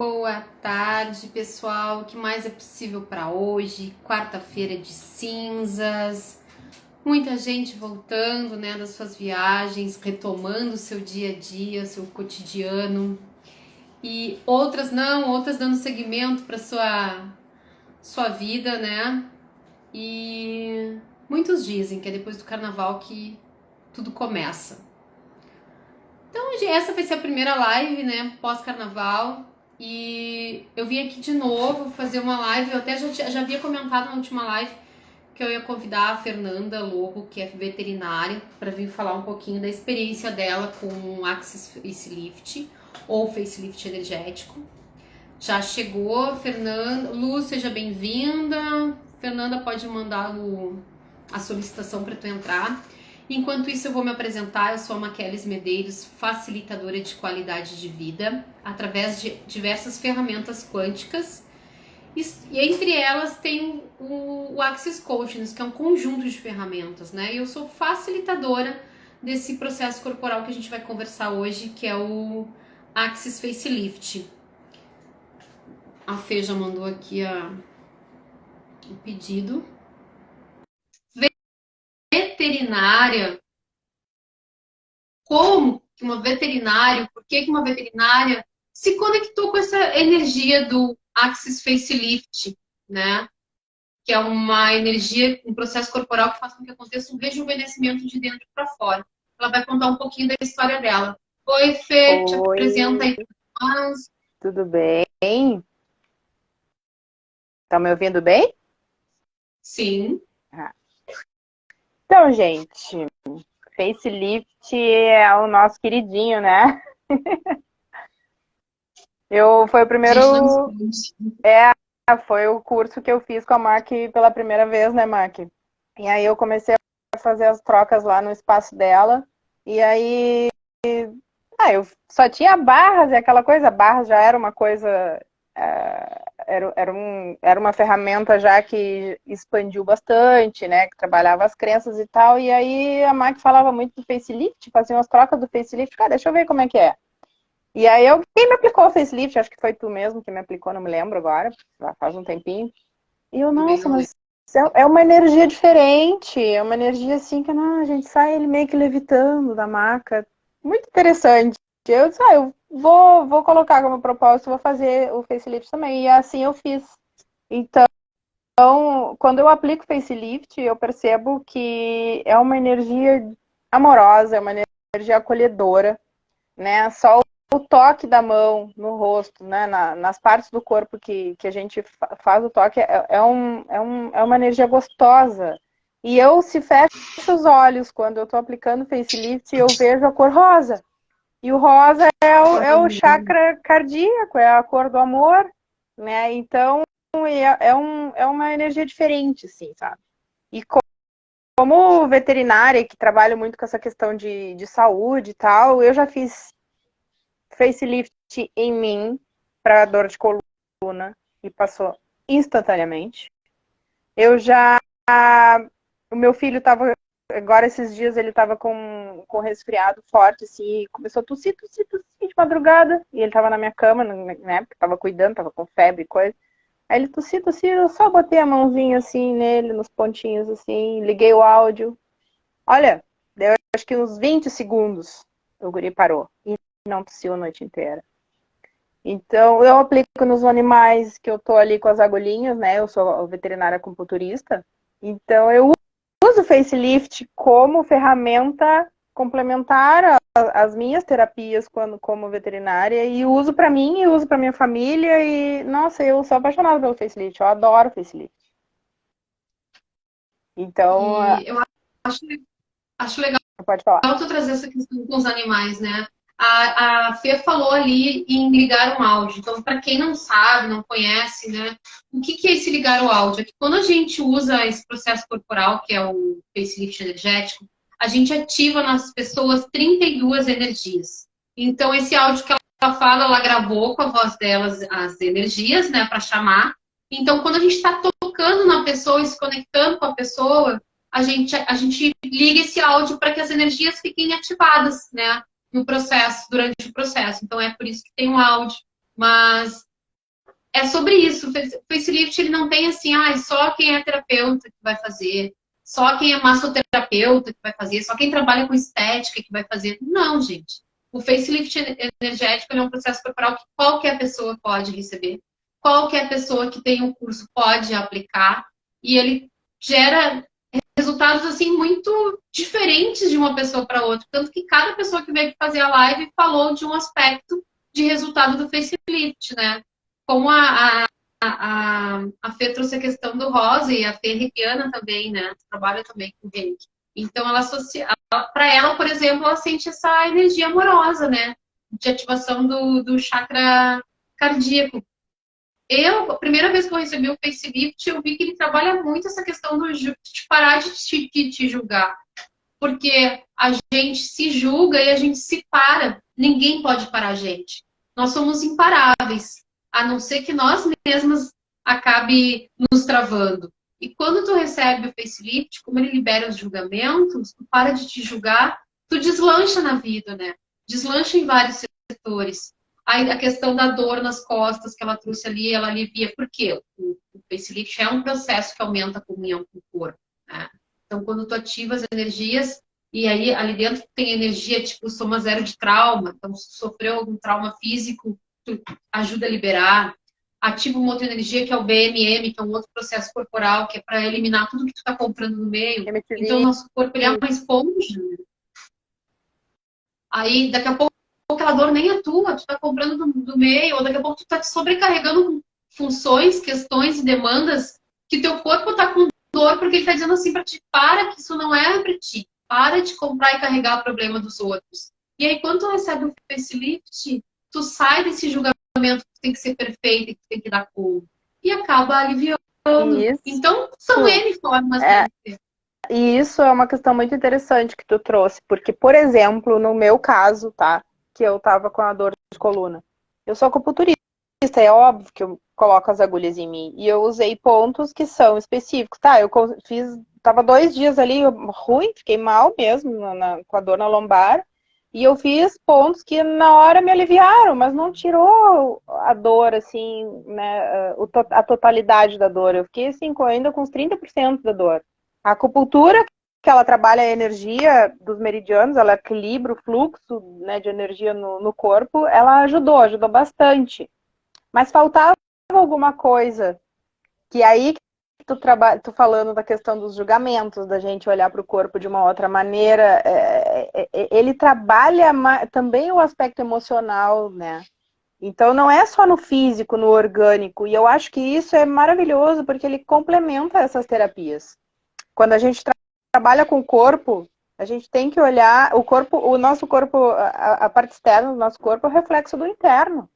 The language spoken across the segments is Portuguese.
Boa tarde, pessoal. O que mais é possível para hoje? Quarta-feira de cinzas. Muita gente voltando, né, das suas viagens, retomando o seu dia a dia, seu cotidiano. E outras não, outras dando seguimento para sua vida, né? E muitos dizem que é depois do carnaval que tudo começa. Então, essa vai ser a primeira live, né, pós-carnaval. E eu vim aqui de novo fazer uma live. Eu até já havia comentado na última live que eu ia convidar a Fernanda Lobo, que é veterinária, para vir falar um pouquinho da experiência dela com o Axis Facelift ou facelift energético. Já chegou, Fernanda. Lu, seja bem-vinda. Fernanda, pode mandar a solicitação para tu entrar. Enquanto isso, eu vou me apresentar. Eu sou a Maquelis Medeiros, facilitadora de qualidade de vida, através de diversas ferramentas quânticas. E entre elas tem o Axis Coaching, que é um conjunto de ferramentas, né? E eu sou facilitadora desse processo corporal que a gente vai conversar hoje, que é o Axis Facelift. A Fê já mandou aqui o pedido. Veterinária. Como que uma veterinária, por que uma veterinária se conectou com essa energia do Axis Facelift, né? Que é uma energia, um processo corporal que faz com que aconteça um rejuvenescimento de dentro para fora. Ela vai contar um pouquinho da história dela. Oi, Fê, te apresenta aí para nós. Tudo bem? Tá me ouvindo bem? Sim. Então, gente, facelift é o nosso queridinho, né? Foi o primeiro, foi o curso que eu fiz com a Mac pela primeira vez, né, Mac? E aí eu comecei a fazer as trocas lá no espaço dela. E aí, eu só tinha barras e aquela coisa, barras já era uma coisa, era uma ferramenta já que expandiu bastante, né? Que trabalhava as crenças e tal. E aí a Mac falava muito do facelift, fazia umas trocas do facelift. Cara, deixa eu ver como é que é. E aí quem me aplicou o facelift? Acho que foi tu mesmo que me aplicou, não me lembro agora, já faz um tempinho. E eu, nossa, mas é uma energia diferente, é uma energia assim que não, a gente sai ele meio que levitando da maca. Muito interessante. Eu disse, eu vou colocar como propósito, vou fazer o facelift também. E assim eu fiz. Então, quando eu aplico facelift, eu percebo que é uma energia amorosa, é uma energia acolhedora, né? Só o toque da mão no rosto, né? Nas partes do corpo que a gente faz o toque, é uma energia gostosa. E eu, se fecho os olhos quando eu estou aplicando facelift, eu vejo a cor rosa. E o rosa é o chakra cardíaco, é a cor do amor, né? Então, é uma energia diferente, assim, sabe? E como veterinária, que trabalho muito com essa questão de saúde e tal, eu já fiz facelift em mim para dor de coluna e passou instantaneamente. O meu filho estava, agora esses dias ele estava com resfriado forte, assim, e começou a tossir de madrugada, e ele estava na minha cama, né, porque estava cuidando, estava com febre e coisa. Aí ele tossiu, eu só botei a mãozinha assim nele, nos pontinhos assim, liguei o áudio. Olha, deu acho que uns 20 segundos, o guri parou. E não tossiu a noite inteira. Então, eu aplico nos animais que eu tô ali com as agulhinhas, né? Eu sou veterinária acupunturista. Então, eu uso o facelift como ferramenta complementar às minhas terapias como veterinária e uso para mim e uso para minha família e nossa, eu sou apaixonada pelo facelift, eu adoro facelift. Então, E eu acho legal pode falar. tu trazer essa questão com os animais, né? A Fê falou ali em ligar um áudio. Então, para quem não sabe, não conhece, né? O que é esse ligar o áudio? É que quando a gente usa esse processo corporal, que é o facelift energético, a gente ativa nas pessoas 32 energias. Então, esse áudio que ela fala, ela gravou com a voz delas as energias, né, para chamar. Então, quando a gente está tocando na pessoa e se conectando com a pessoa, a gente liga esse áudio para que as energias fiquem ativadas, né, no processo, durante o processo. Então é por isso que tem um áudio. Mas é sobre isso. O facelift, ele não tem assim, só quem é terapeuta que vai fazer, só quem é massoterapeuta que vai fazer, só quem trabalha com estética que vai fazer. Não, gente. O facelift energético é um processo corporal que qualquer pessoa pode receber, qualquer pessoa que tem um curso pode aplicar, e ele gera resultados assim muito diferentes de uma pessoa para outra. Tanto que cada pessoa que veio fazer a live falou de um aspecto de resultado do facelift, né? Como a Fê trouxe a questão do rosa e a Fê Ripiana também, né? Trabalha também com reiki. Então, ela associa, para ela, por exemplo, ela sente essa energia amorosa, né? De ativação do chakra cardíaco. A primeira vez que eu recebi o facelift, eu vi que ele trabalha muito essa questão de parar de te julgar. Porque a gente se julga e a gente se para. Ninguém pode parar a gente. Nós somos imparáveis, a não ser que nós mesmas acabe nos travando. E quando tu recebe o facelift, como ele libera os julgamentos, tu para de te julgar, tu deslancha na vida, né? Deslancha em vários setores. Aí a questão da dor nas costas que ela trouxe ali, ela alivia. Por quê? O facelift é um processo que aumenta a comunhão com o corpo, né? Então, quando tu ativa as energias, e aí ali dentro tem energia tipo soma zero de trauma, então se sofreu algum trauma físico, tu ajuda a liberar. Ativa uma outra energia que é o BMM, que é um outro processo corporal, que é para eliminar tudo que tu tá comprando no meio. MTV. Então, o nosso corpo ele é uma esponja. Aí, daqui a pouco, aquela dor nem é tua, tu tá comprando do meio, ou daqui a pouco tu tá te sobrecarregando com funções, questões e demandas que teu corpo tá com dor, porque ele tá dizendo assim pra ti, para que isso não é pra ti. Para de comprar e carregar o problema dos outros. E aí, quando tu recebe o facelift, tu sai desse julgamento que tu tem que ser perfeito, que tu tem que dar conta. E acaba aliviando. Isso. Então, são N formas, É, né? e isso é uma questão muito interessante que tu trouxe, porque, por exemplo, no meu caso, tá, que eu tava com a dor de coluna, eu sou acupunturista, é óbvio que eu coloco as agulhas em mim, e eu usei pontos que são específicos, tá, tava 2 dias ali ruim, fiquei mal mesmo, com a dor na lombar, e eu fiz pontos que na hora me aliviaram, mas não tirou a dor, assim, né, a totalidade da dor, eu fiquei, assim, ainda com uns 30% da dor. A acupuntura, que ela trabalha a energia dos meridianos, ela equilibra o fluxo, né, de energia no corpo, ela ajudou bastante. Mas faltava alguma coisa, que aí tu falando da questão dos julgamentos, da gente olhar para o corpo de uma outra maneira, ele trabalha também o aspecto emocional, né? Então não é só no físico, no orgânico, e eu acho que isso é maravilhoso, porque ele complementa essas terapias. Quando a gente trabalha com o corpo, a gente tem que olhar o nosso corpo, a parte externa do nosso corpo é o reflexo do interno.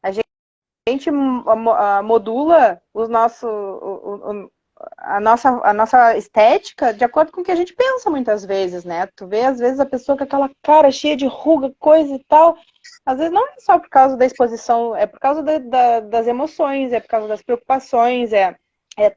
A gente modula a nossa estética de acordo com o que a gente pensa muitas vezes, né? Tu vê, às vezes, a pessoa com aquela cara cheia de ruga, coisa e tal. Às vezes não é só por causa da exposição, é por causa das emoções, é por causa das preocupações, é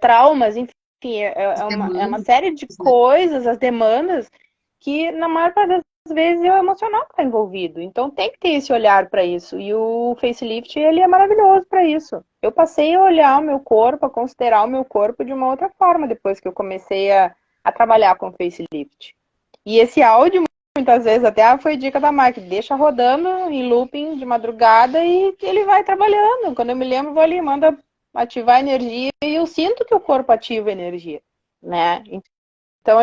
traumas, enfim, é uma série de coisas, as demandas, que na maior parte das vezes é o emocional que está envolvido. Então tem que ter esse olhar para isso. E o facelift, ele é maravilhoso para isso. Eu passei a olhar o meu corpo, a considerar o meu corpo de uma outra forma depois que eu comecei a trabalhar com facelift. E esse áudio, muitas vezes, até foi dica da Mike, deixa rodando em looping de madrugada e ele vai trabalhando. Quando eu me lembro, vou ali, manda ativar a energia e eu sinto que o corpo ativa a energia, né? Então,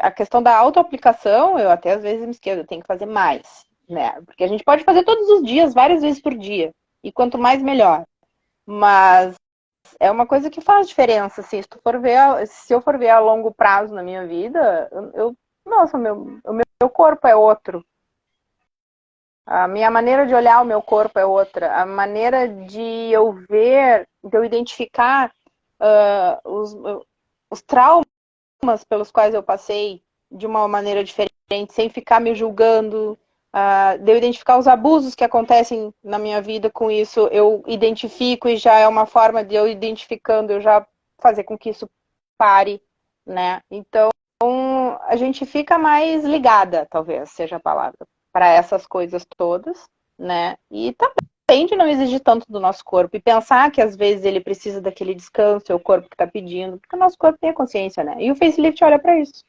a questão da autoaplicação, eu até às vezes me esqueço, eu tenho que fazer mais, né? Porque a gente pode fazer todos os dias, várias vezes por dia. E quanto mais, melhor. Mas é uma coisa que faz diferença, assim. Se eu for ver a longo prazo na minha vida, nossa, o meu corpo é outro. A minha maneira de olhar o meu corpo é outra. A maneira de eu ver, de eu identificar os traumas pelos quais eu passei de uma maneira diferente, sem ficar me julgando, de eu identificar os abusos que acontecem na minha vida com isso, eu identifico e já é uma forma de eu identificando, eu já fazer com que isso pare, né? Então, a gente fica mais ligada, talvez seja a palavra, para essas coisas todas, né? E também tende a não exigir tanto do nosso corpo e pensar que às vezes ele precisa daquele descanso, é o corpo que está pedindo, porque o nosso corpo tem a consciência, né? E o facelift olha para isso.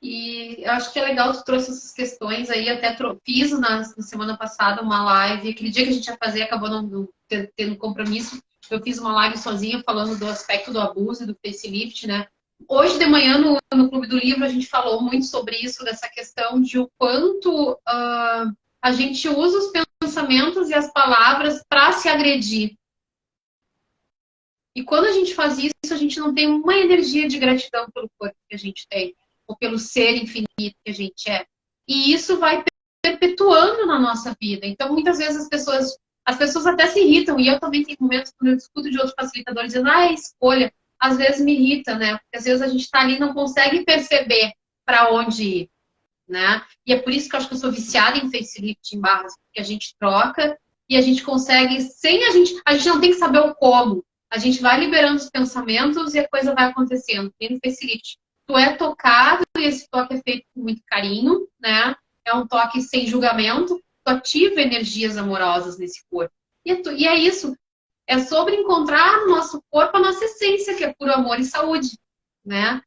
E eu acho que é legal, tu trouxe essas questões aí, até fiz na semana passada uma live, aquele dia que a gente ia fazer, acabou não tendo compromisso, eu fiz uma live sozinha falando do aspecto do abuso e do facelift, né? Hoje de manhã no Clube do Livro a gente falou muito sobre isso, dessa questão de o quanto a gente usa os pensamentos e as palavras para se agredir. E quando a gente faz isso, a gente não tem uma energia de gratidão pelo corpo que a gente tem, ou pelo ser infinito que a gente é. E isso vai perpetuando na nossa vida. Então, muitas vezes as pessoas até se irritam, e eu também tenho momentos quando eu discuto de outros facilitadores dizendo, escolha, às vezes me irrita, né? Porque às vezes a gente está ali e não consegue perceber para onde ir, né? E é por isso que eu acho que eu sou viciada em facelift, em barras, porque a gente troca e a gente consegue, a gente não tem que saber o como. A gente vai liberando os pensamentos e a coisa vai acontecendo. E no facelift, tu é tocado e esse toque é feito com muito carinho, né? É um toque sem julgamento, tu ativa energias amorosas nesse corpo. E é isso. É sobre encontrar no nosso corpo a nossa essência, que é puro amor e saúde, né?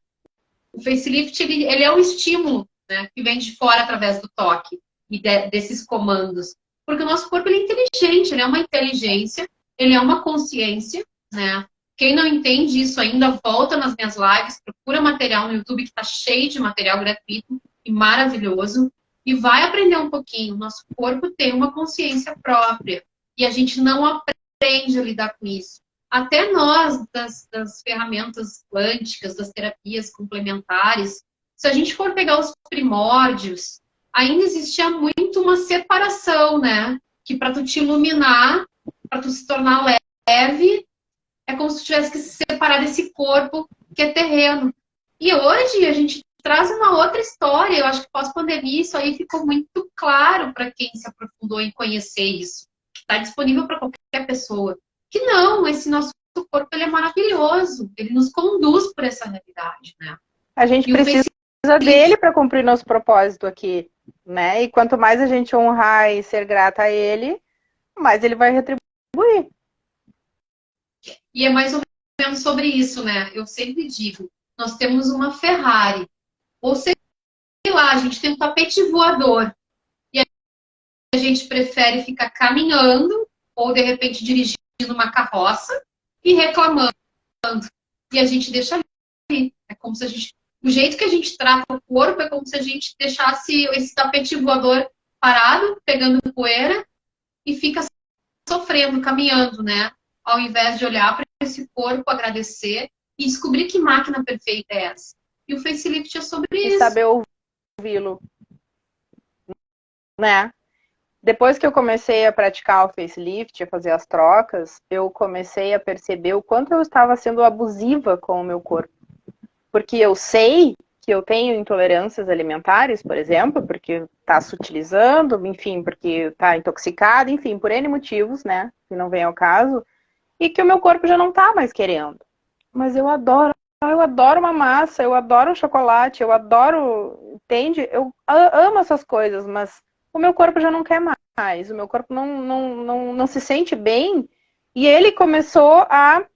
O facelift, ele é um estímulo, né? Que vem de fora através do toque e desses comandos. Porque o nosso corpo, ele é inteligente, ele é uma inteligência, ele é uma consciência, né? Quem não entende isso ainda, volta nas minhas lives, procura material no YouTube que está cheio de material gratuito e maravilhoso e vai aprender um pouquinho. Nosso corpo tem uma consciência própria e a gente não aprende a lidar com isso. Até nós, das ferramentas quânticas, das terapias complementares, se a gente for pegar os primórdios, ainda existia muito uma separação, né? Que para tu te iluminar, para tu se tornar leve, é como se tu tivesse que se separar desse corpo que é terreno. E hoje a gente traz uma outra história. Eu acho que pós-pandemia isso aí ficou muito claro para quem se aprofundou em conhecer isso. Está disponível para qualquer pessoa. Que não, esse nosso corpo ele é maravilhoso. Ele nos conduz por essa realidade, né? A gente precisa dele para cumprir nosso propósito aqui, né? E quanto mais a gente honrar e ser grata a ele, mais ele vai retribuir. E é mais ou menos sobre isso, né? Eu sempre digo, nós temos uma Ferrari. Ou sei lá, a gente tem um tapete voador. E a gente prefere ficar caminhando ou, de repente, dirigindo uma carroça e reclamando. E a gente deixa ali. É como se a gente... O jeito que a gente trata o corpo é como se a gente deixasse esse tapete voador parado, pegando poeira, e fica sofrendo, caminhando, né? Ao invés de olhar para esse corpo, agradecer e descobrir que máquina perfeita é essa. E o facelift é sobre isso. E saber ouvi-lo, né? Depois que eu comecei a praticar o facelift, a fazer as trocas, eu comecei a perceber o quanto eu estava sendo abusiva com o meu corpo. Porque eu sei que eu tenho intolerâncias alimentares, por exemplo, porque está sutilizando, enfim, porque está intoxicado, enfim, por N motivos, né? Que não vem ao caso. E que o meu corpo já não tá mais querendo. Mas eu adoro uma massa, eu adoro um chocolate, eu adoro, entende? Eu amo essas coisas, mas o meu corpo já não quer mais, o meu corpo não se sente bem. E ele começou a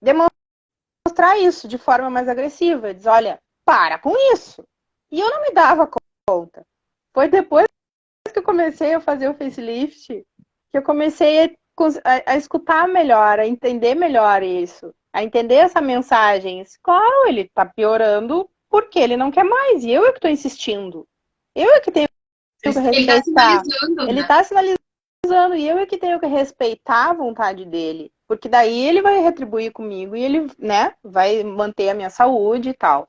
demonstrar isso de forma mais agressiva. Diz, olha, para com isso. E eu não me dava conta. Foi depois que eu comecei a fazer o facelift que eu comecei a escutar melhor, a entender melhor isso, a entender essa mensagem. Claro, ele tá piorando porque ele não quer mais, e eu é que tô insistindo. Eu é que tenho que respeitar. Ele tá sinalizando, e eu é que tenho que respeitar a vontade dele, porque daí ele vai retribuir comigo e ele, né, vai manter a minha saúde e tal.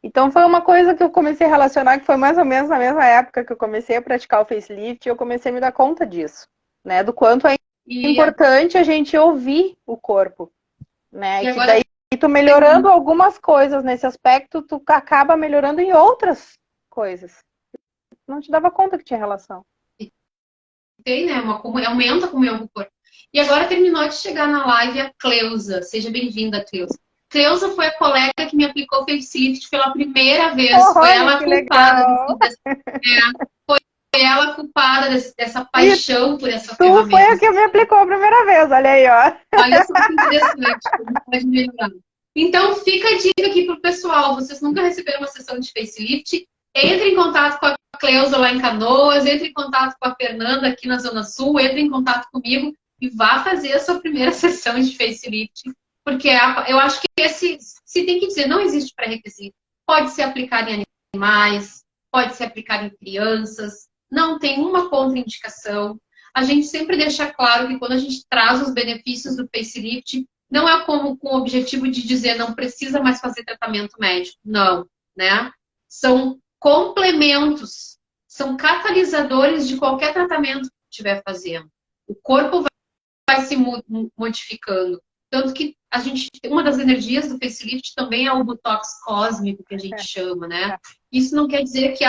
Então foi uma coisa que eu comecei a relacionar, que foi mais ou menos na mesma época que eu comecei a praticar o facelift, e eu comecei a me dar conta disso, né, do quanto é importante a gente ouvir o corpo, né? E que daí tu melhorando algumas coisas nesse aspecto, tu acaba melhorando em outras coisas. Não te dava conta que tinha relação. Tem, né? Aumenta a comunhão com o corpo. E agora terminou de chegar na live a Cleusa. Seja bem-vinda, Cleusa. Cleusa foi a colega que me aplicou facelift pela primeira vez. Foi ela a culpada. Foi ela a culpada dessa paixão por essa Tu ferramenta. foi a que me aplicou a primeira vez, olha aí, ó. Olha só que interessante, como pode melhorar. Então, fica a dica aqui pro pessoal. Vocês nunca receberam uma sessão de facelift? Entre em contato com a Cleusa lá em Canoas, entre em contato com a Fernanda aqui na Zona Sul, entre em contato comigo e vá fazer a sua primeira sessão de facelift. Porque eu acho que se tem que dizer, não existe pré-requisito. Pode ser aplicado em animais, pode ser aplicado em crianças, não tem uma contraindicação. A gente sempre deixa claro que quando a gente traz os benefícios do facelift, não é como com o objetivo de dizer não precisa mais fazer tratamento médico. Não, né? São complementos, são catalisadores de qualquer tratamento que estiver fazendo. O corpo vai se modificando. Tanto que uma das energias do facelift também é o botox cósmico, que a gente chama, né? Isso não quer dizer que,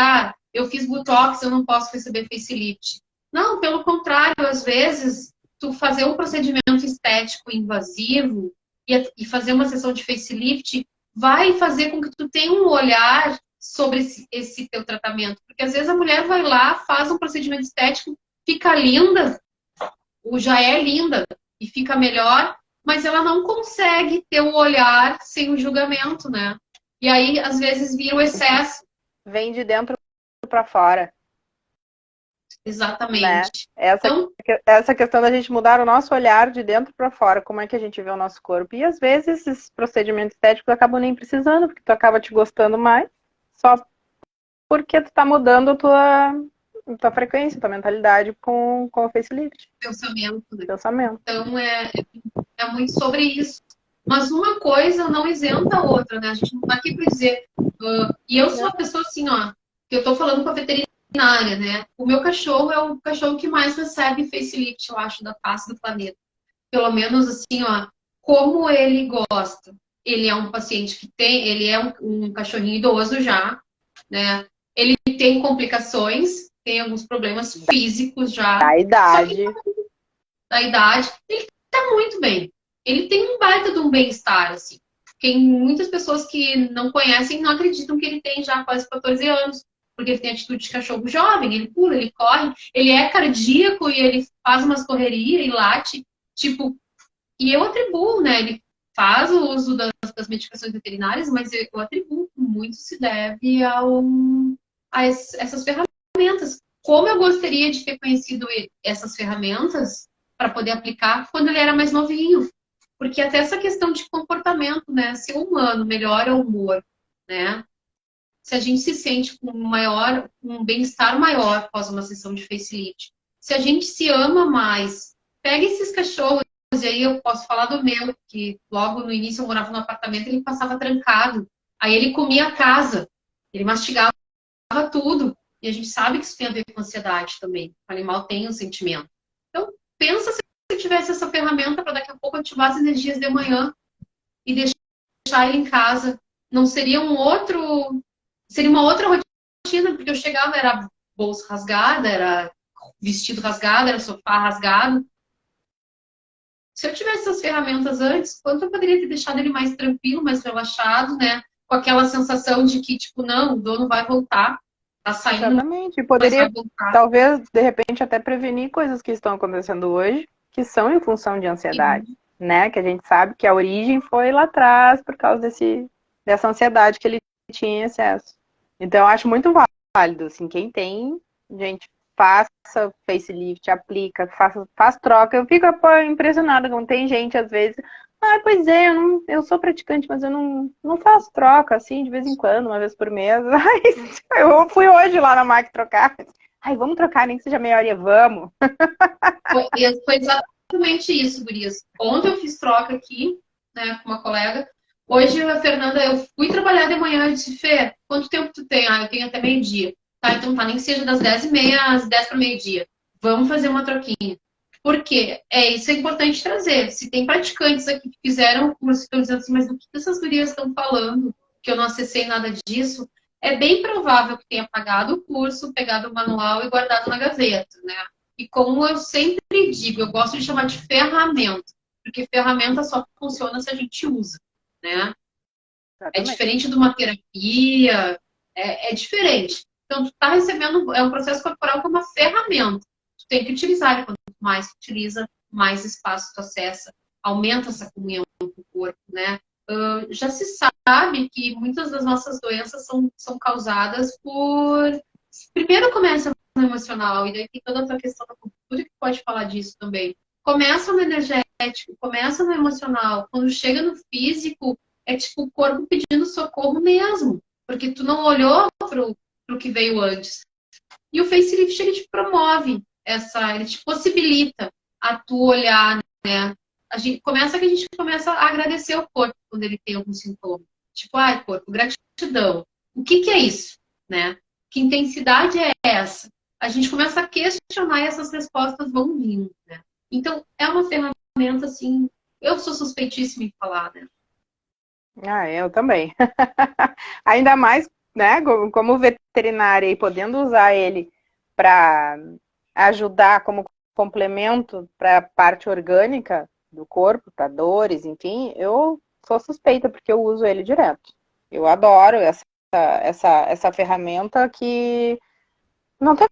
eu fiz botox, eu não posso receber facelift. Não, pelo contrário, às vezes, tu fazer um procedimento estético invasivo e fazer uma sessão de facelift vai fazer com que tu tenha um olhar sobre esse teu tratamento. Porque às vezes a mulher vai lá, faz um procedimento estético, fica linda, ou já é linda e fica melhor, mas ela não consegue ter o olhar sem o julgamento, né? E aí, às vezes, vira o excesso. Vem de dentro para fora. Exatamente. Né? Essa questão da gente mudar o nosso olhar de dentro para fora, como é que a gente vê o nosso corpo. E às vezes esses procedimentos estéticos acabam nem precisando, porque tu acaba te gostando mais, só porque tu tá mudando a tua frequência, tua mentalidade com o facelift. Pensamento, né? Pensamento. Então é muito sobre isso. Mas uma coisa não isenta a outra, né? A gente não tá aqui para dizer. E eu sou uma pessoa assim, que eu tô falando com a veterinária, né? O meu cachorro é o cachorro que mais recebe facelift, eu acho, da face do planeta. Pelo menos assim, como ele gosta. Ele é um paciente ele é um cachorrinho idoso já, né? Ele tem complicações, tem alguns problemas físicos já. Da idade. Da idade. Ele tá muito bem. Ele tem um baita de um bem-estar, assim. Tem muitas pessoas que não conhecem não acreditam que ele tem já quase 14 anos. Porque ele tem atitude de cachorro jovem, ele pula, ele corre, ele é cardíaco e ele faz umas correrias e late, tipo, e eu atribuo, né, ele faz o uso das medicações veterinárias, mas eu atribuo muito se deve a essas ferramentas. Como eu gostaria de ter conhecido essas ferramentas para poder aplicar quando ele era mais novinho. Porque até essa questão de comportamento, né, ser humano melhora o humor, né? Se a gente se sente com um bem-estar maior após uma sessão de facelift, se a gente se ama mais, pega esses cachorros, e aí eu posso falar do meu, que logo no início eu morava no apartamento, ele passava trancado, aí ele comia a casa, ele mastigava tudo, e a gente sabe que isso tem a ver com ansiedade também, o animal tem um sentimento. Então, pensa se eu tivesse essa ferramenta para daqui a pouco ativar as energias de manhã e deixar ele em casa, não seria seria uma outra rotina, porque eu chegava, era bolsa rasgada, era vestido rasgado, era sofá rasgado. Se eu tivesse essas ferramentas antes, quanto eu poderia ter deixado ele mais tranquilo, mais relaxado, né? Com aquela sensação de que, tipo, não, o dono vai voltar, tá saindo. Exatamente. E poderia, talvez, de repente, até prevenir coisas que estão acontecendo hoje, que são em função de ansiedade, né? Que a gente sabe que a origem foi lá atrás, por causa dessa ansiedade que ele tinha em excesso. Então, eu acho muito válido, assim, quem tem, gente, faça facelift, aplica, faz troca. Eu fico impressionada quando tem gente, às vezes, pois é, eu sou praticante, mas eu não faço troca, assim, de vez em quando, uma vez por mês. Eu fui hoje lá na MAC trocar. Vamos trocar, nem que seja meia hora, vamos. Foi exatamente isso, gurias. Ontem eu fiz troca aqui, né, com uma colega. Hoje, a Fernanda, eu fui trabalhar de manhã e disse, Fê, quanto tempo tu tem? Eu tenho até meio-dia. Tá, então tá, nem que seja das 10h30 às 10 para meio-dia. Vamos fazer uma troquinha. Por quê? Isso é importante trazer. Se tem praticantes aqui que fizeram o curso e estão dizendo assim, mas do que essas gurias estão falando? Que eu não acessei nada disso. É bem provável que tenha pagado o curso, pegado o manual e guardado na gaveta, né? E como eu sempre digo, eu gosto de chamar de ferramenta. Porque ferramenta só funciona se a gente usa. Né? É diferente de uma terapia, é diferente. Então, tu tá recebendo, é um processo corporal que é uma ferramenta. Tu tem que utilizar, e quanto mais tu utiliza, mais espaço tu acessa, aumenta essa comunhão com o corpo, né? Já se sabe que muitas das nossas doenças são causadas por... Primeiro começa no emocional, e daí tem toda a tua questão da cultura que pode falar disso também. Começa no energético, começa no emocional. Quando chega no físico, é tipo o corpo pedindo socorro mesmo. Porque tu não olhou pro que veio antes. E o facelift, ele te promove ele te possibilita a tu olhar, né? Que a gente começa a agradecer o corpo quando ele tem algum sintoma. Tipo, ai, corpo, gratidão. O que é isso, né? Que intensidade é essa? A gente começa a questionar e essas respostas vão vindo, né? Então, é uma ferramenta, assim, eu sou suspeitíssima em falar, né? Ah, eu também. Ainda mais, né, como veterinária e podendo usar ele para ajudar como complemento para a parte orgânica do corpo, para dores, enfim, eu sou suspeita porque eu uso ele direto. Eu adoro essa ferramenta que não tem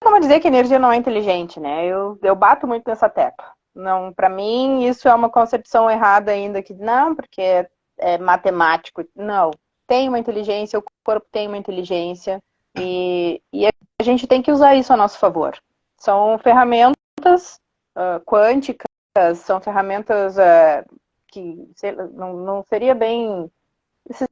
como dizer que a energia não é inteligente, né? Eu bato muito nessa tecla. Não, para mim, isso é uma concepção errada ainda, que não, porque é matemático. Não, tem uma inteligência, o corpo tem uma inteligência, e a gente tem que usar isso a nosso favor. São ferramentas quânticas, são ferramentas que não seria bem... Esses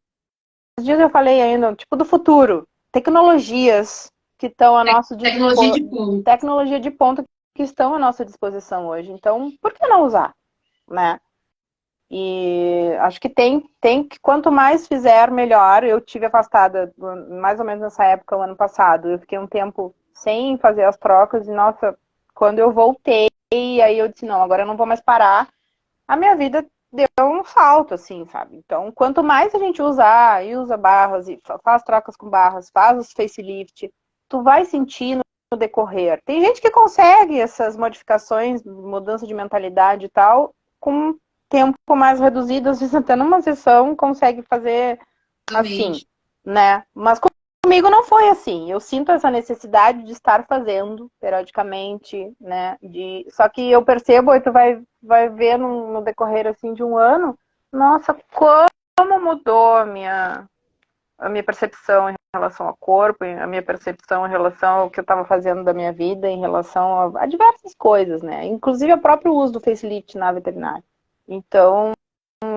dias eu falei ainda, tipo do futuro, tecnologias que estão a nosso Tecnologia de ponta. tecnologia de ponta que estão à nossa disposição hoje. Então, por que não usar, né? E acho que tem que, quanto mais fizer, melhor. Eu tive afastada mais ou menos nessa época, o ano passado. Eu fiquei um tempo sem fazer as trocas e, nossa, quando eu voltei, aí eu disse, não, agora eu não vou mais parar. A minha vida deu um salto, assim, sabe? Então, quanto mais a gente usar, e usa barras, e faz trocas com barras, faz os facelift, tu vai sentir no decorrer. Tem gente que consegue essas modificações, mudança de mentalidade e tal, com tempo mais reduzido, às vezes até numa sessão consegue fazer assim, né? Mas comigo não foi assim. Eu sinto essa necessidade de estar fazendo periodicamente, né? Só que eu percebo, e tu vai ver no decorrer assim de um ano, nossa, como mudou a minha percepção em relação ao corpo, a minha percepção em relação ao que eu estava fazendo da minha vida, em relação a diversas coisas, né? Inclusive o próprio uso do facelift na veterinária. Então,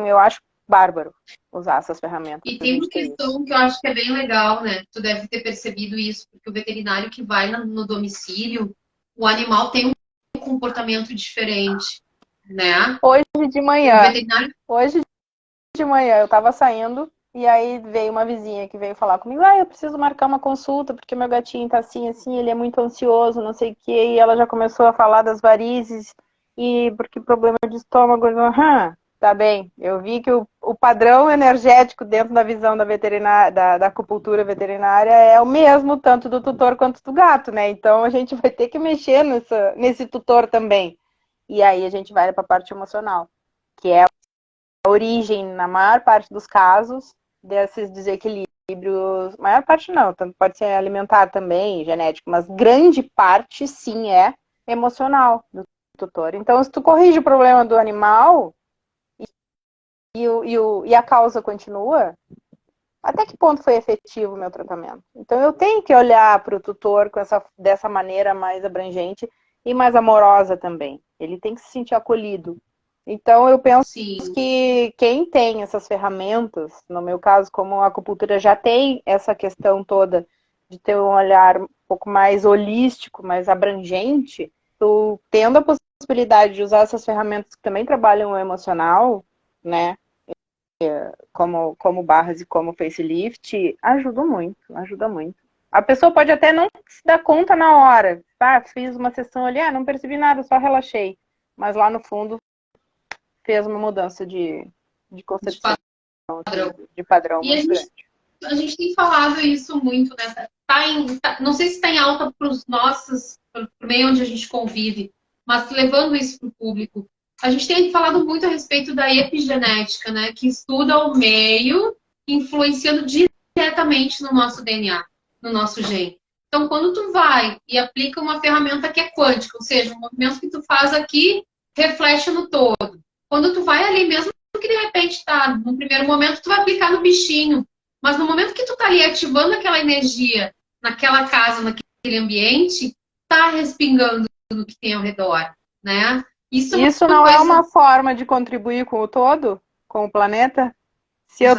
eu acho bárbaro usar essas ferramentas. E tem uma questão que eu acho que é bem legal, né? Tu deve ter percebido isso, porque o veterinário que vai no domicílio, o animal tem um comportamento diferente, né? Hoje de manhã, O veterinário... eu tava saindo e aí veio uma vizinha que veio falar comigo, eu preciso marcar uma consulta porque meu gatinho tá assim, ele é muito ansioso, não sei o quê, e ela já começou a falar das varizes e porque problema de estômago, tá bem, eu vi que o padrão energético dentro da visão da veterinária, da acupuntura veterinária é o mesmo, tanto do tutor quanto do gato, né? Então a gente vai ter que mexer nesse tutor também. E aí a gente vai para a parte emocional, que é a origem, na maior parte dos casos, desses desequilíbrios. Maior parte não, tanto pode ser alimentar também, genético, mas grande parte sim é emocional do tutor. Então, se tu corrige o problema do animal e a causa continua, até que ponto foi efetivo o meu tratamento? Então, eu tenho que olhar para o tutor dessa maneira mais abrangente e mais amorosa também. Ele tem que se sentir acolhido. Então, eu penso que quem tem essas ferramentas, no meu caso, como a acupuntura já tem essa questão toda de ter um olhar um pouco mais holístico, mais abrangente, tu tendo a possibilidade de usar essas ferramentas que também trabalham o emocional, né, como barras e como facelift, ajuda muito, ajuda muito. A pessoa pode até não se dar conta na hora. Fiz uma sessão ali, não percebi nada, só relaxei. Mas lá no fundo fez uma mudança de concepção, de padrão e muito grande. A gente tem falado isso muito, né? Não sei se está em alta para os nossos, para o meio onde a gente convive, mas levando isso para o público. A gente tem falado muito a respeito da epigenética, né? Que estuda o meio influenciando diretamente no nosso DNA. no nosso gen. Então, quando tu vai e aplica uma ferramenta que é quântica, ou seja, o movimento que tu faz aqui reflete no todo. Quando tu vai ali, mesmo que de repente tá, no primeiro momento tu vai aplicar no bichinho, mas no momento que tu tá ali ativando aquela energia naquela casa, naquele ambiente, tá respingando no que tem ao redor, né? Isso não é uma forma de contribuir com o todo, com o planeta? Se eu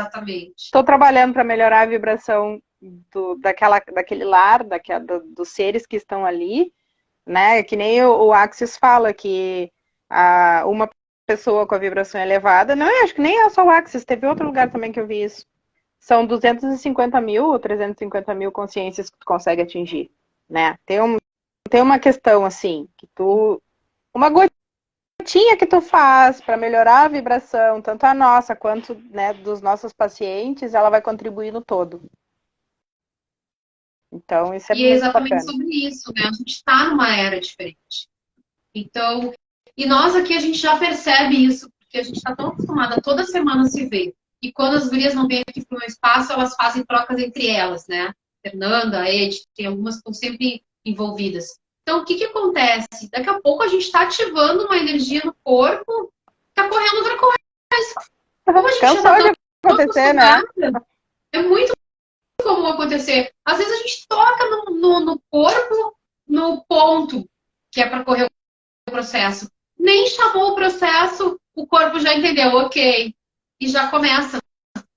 estou trabalhando para melhorar a vibração daquele lar, dos seres que estão ali, né? Que nem o Axis fala que uma pessoa com a vibração elevada, não, eu acho que nem é só o Axis, teve outro lugar também que eu vi isso. São 250 mil ou 350 mil consciências que tu consegue atingir, né? Tem uma questão assim, que uma gotinha que tu faz para melhorar a vibração, tanto a nossa quanto, né, dos nossos pacientes, ela vai contribuir no todo. Então, isso é muito exatamente bacana. sobre isso, né? A gente está numa era diferente. Então, e nós aqui a gente já percebe isso, porque a gente está tão acostumada toda semana se ver. E quando as gurias não vêm aqui para o meu espaço, elas fazem trocas entre elas, né? Fernanda, a Ed, tem algumas que estão sempre envolvidas. Então, o que acontece? Daqui a pouco a gente está ativando uma energia no corpo, está correndo outra coisa. Como a gente Cansou já de acontecer, né? É muito comum acontecer. Às vezes a gente toca no corpo, no ponto que é para correr o processo. Nem chamou o processo, o corpo já entendeu, ok, e já começa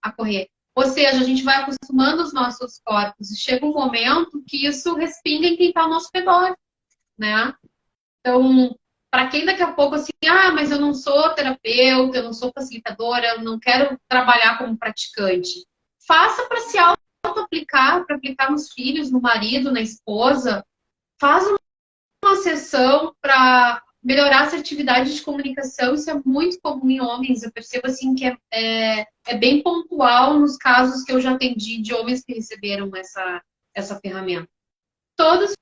a correr. Ou seja, a gente vai acostumando os nossos corpos e chega um momento que isso respinga em quem está ao nosso redor, né? Então, para quem daqui a pouco assim, mas eu não sou terapeuta, eu não sou facilitadora, eu não quero trabalhar como praticante. Faça para se auto-aplicar, para aplicar nos filhos, no marido, na esposa. Faz uma sessão para melhorar a assertividade de comunicação. Isso é muito comum em homens. Eu percebo assim que é bem pontual nos casos que eu já atendi de homens que receberam essa ferramenta. Todos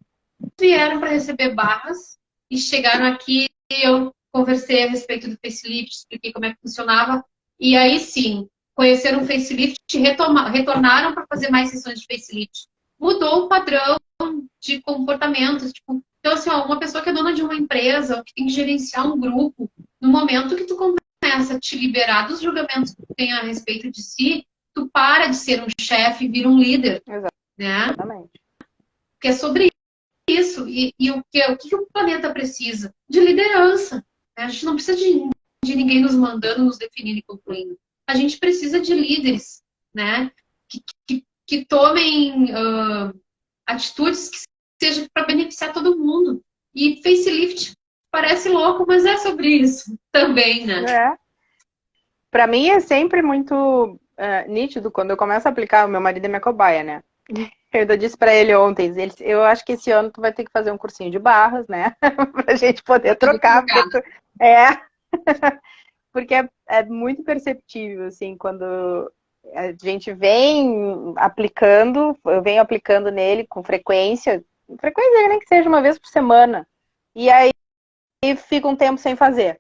vieram para receber barras e chegaram aqui, eu conversei a respeito do facelift, expliquei como é que funcionava, e aí sim, conheceram o facelift e retornaram para fazer mais sessões de facelift. Mudou o padrão de comportamento. Tipo, então, assim, uma pessoa que é dona de uma empresa, ou que tem que gerenciar um grupo, no momento que tu começa a te liberar dos julgamentos que tu tem a respeito de si, tu para de ser um chefe e vira um líder. Exatamente. Né? Porque é sobre isso. E o que o planeta precisa? De liderança. Né? A gente não precisa de ninguém nos mandando, nos definindo e concluindo. A gente precisa de líderes, né? Que tomem atitudes que sejam para beneficiar todo mundo. E facelift parece louco, mas é sobre isso também, né? Para mim é sempre muito nítido quando eu começo a aplicar. O meu marido é minha cobaia, né? Eu ainda disse para ele ontem, eu acho que esse ano tu vai ter que fazer um cursinho de barras, né? Pra gente poder trocar. Porque é muito perceptível, assim, quando a gente vem aplicando, eu venho aplicando nele com frequência nem que seja uma vez por semana, e aí fica um tempo sem fazer.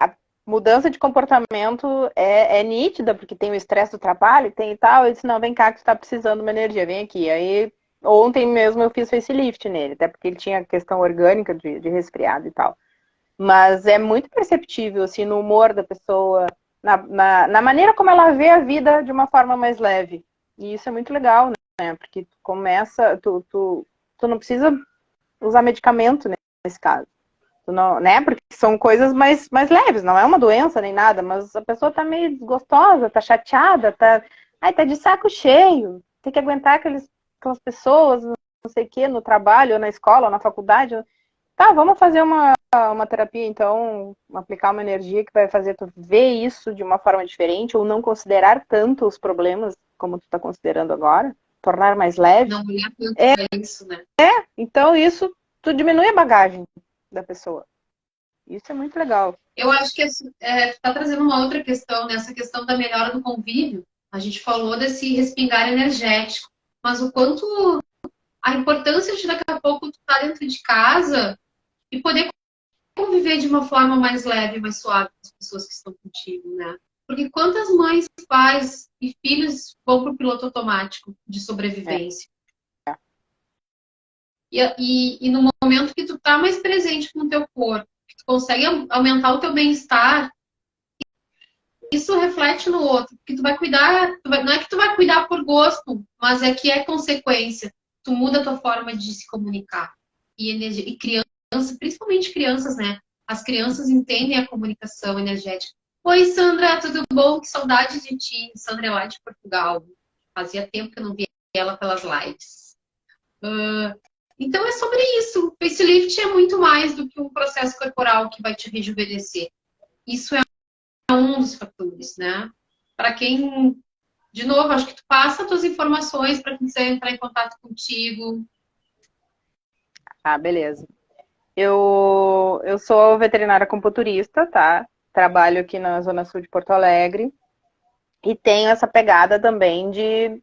A mudança de comportamento é nítida, porque tem o estresse do trabalho, tem e tal, eu disse, não, vem cá que tu tá precisando de uma energia, vem aqui. Aí, ontem mesmo eu fiz facelift nele, até porque ele tinha questão orgânica de resfriado e tal. Mas é muito perceptível, assim, no humor da pessoa, na maneira como ela vê a vida de uma forma mais leve. E isso é muito legal, né? Porque tu começa, tu não precisa usar medicamento, né, nesse caso. Tu não, né? Porque são coisas mais leves, não é uma doença nem nada, mas a pessoa tá meio desgostosa, tá chateada, tá de saco cheio, tem que aguentar aquelas pessoas, não sei o quê, no trabalho, ou na escola, ou na faculdade. Tá, vamos fazer uma terapia, então, aplicar uma energia que vai fazer tu ver isso de uma forma diferente, ou não considerar tanto os problemas como tu tá considerando agora, tornar mais leve. Não olhar tanto pra isso, né? Então isso, tu diminui a bagagem da pessoa. Isso é muito legal. Eu acho que tá trazendo uma outra questão, nessa questão da melhora do convívio. A gente falou desse respingar energético, mas o quanto a importância de daqui a pouco tu tá dentro de casa e poder conviver de uma forma mais leve, mais suave com as pessoas que estão contigo, né? Porque quantas mães, pais e filhos vão para o piloto automático de sobrevivência? E no momento que tu tá mais presente com o teu corpo, que tu consegue aumentar o teu bem-estar, isso reflete no outro. Porque tu vai cuidar, não é que tu vai cuidar por gosto, mas é que é consequência. Tu muda a tua forma de se comunicar. E criança, principalmente crianças, né? As crianças entendem a comunicação energética. Oi, Sandra, tudo bom? Que saudade de ti. Sandra é lá de Portugal. Fazia tempo que eu não via ela pelas lives. Então é sobre isso. O facelift é muito mais do que um processo corporal que vai te rejuvenescer. Isso é um dos fatores, né? Para quem, de novo, acho que tu passa as tuas informações para quem quiser entrar em contato contigo. Ah, beleza. Eu sou veterinária acupunturista, tá? Trabalho aqui na Zona Sul de Porto Alegre. E tenho essa pegada também de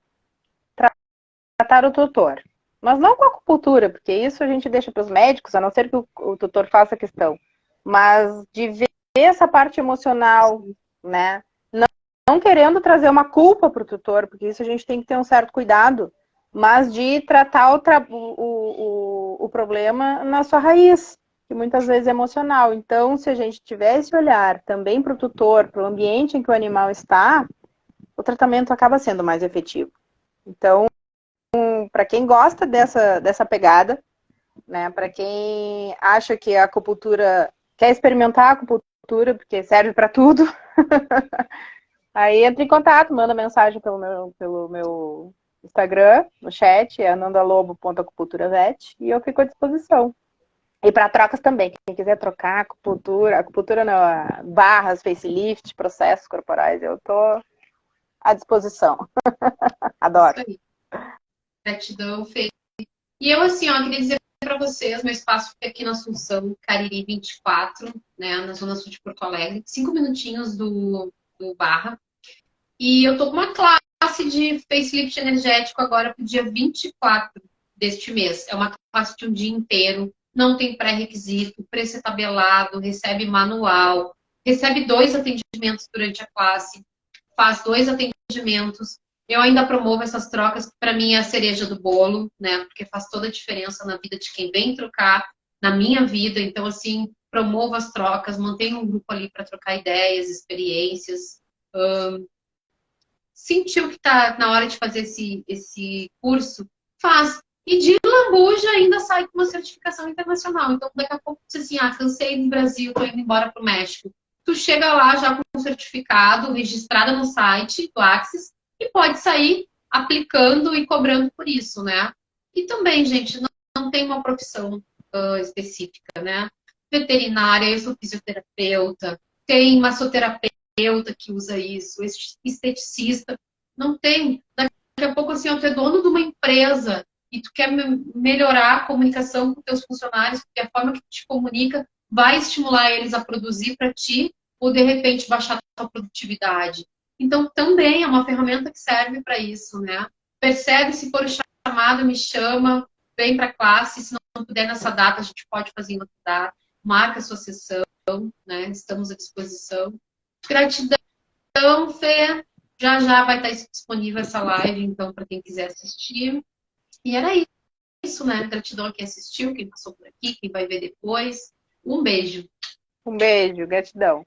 tratar o tutor. Mas não com a acupuntura, porque isso a gente deixa para os médicos, a não ser que o tutor faça questão. Mas de ver essa parte emocional, né? Não querendo trazer uma culpa para o tutor, porque isso a gente tem que ter um certo cuidado, mas de tratar o problema na sua raiz, que muitas vezes é emocional. Então, se a gente tiver esse olhar também para o tutor, para o ambiente em que o animal está, o tratamento acaba sendo mais efetivo. Então, para quem gosta dessa pegada, né, para quem acha que a acupuntura, quer experimentar a acupuntura, porque serve para tudo, aí entra em contato, manda mensagem pelo meu Instagram, no chat, é anandalobo.acupunturavet, e eu fico à disposição. E para trocas também, quem quiser trocar acupuntura não, barras, facelift, processos corporais, eu tô à disposição. Adoro. Isso aí. Gratidão, Fê. E eu, assim, ó, queria dizer para vocês, meu espaço fica aqui na Assunção, Cariri 24, né, na Zona Sul de Porto Alegre, 5 minutinhos do Barra. E eu tô com uma classe de facelift energético agora pro dia 24 deste mês. É uma classe de um dia inteiro, não tem pré-requisito, o preço é tabelado, recebe manual, recebe 2 atendimentos durante a classe, faz 2 atendimentos. Eu ainda promovo essas trocas, que para mim é a cereja do bolo, né? Porque faz toda a diferença na vida de quem vem trocar, na minha vida. Então, assim, promovo as trocas, mantenho um grupo ali para trocar ideias, experiências. Sentiu que está na hora de fazer esse curso, faz. E de lambuja ainda sai com uma certificação internacional. Então, daqui a pouco, você assim, cansei do Brasil, estou indo embora para o México. Tu chega lá já com um certificado, registrado no site do Axis, e pode sair aplicando e cobrando por isso, né? E também, gente, não tem uma profissão específica, né? Veterinária, eu sou fisioterapeuta, tem massoterapeuta que usa isso, esteticista, não tem. Daqui a pouco, assim, tu é dono de uma empresa e tu quer melhorar a comunicação com teus funcionários, porque a forma que tu te comunica vai estimular eles a produzir para ti, ou de repente baixar a tua produtividade. Então, também é uma ferramenta que serve para isso, né? Percebe, se for chamado, me chama, vem para a classe, se não puder nessa data, a gente pode fazer em outra data, marca a sua sessão, né? Estamos à disposição. Gratidão, Fê. Já já vai estar disponível essa live, então, para quem quiser assistir. E era isso, né? Gratidão a quem assistiu, quem passou por aqui, quem vai ver depois. Um beijo. Um beijo, gratidão.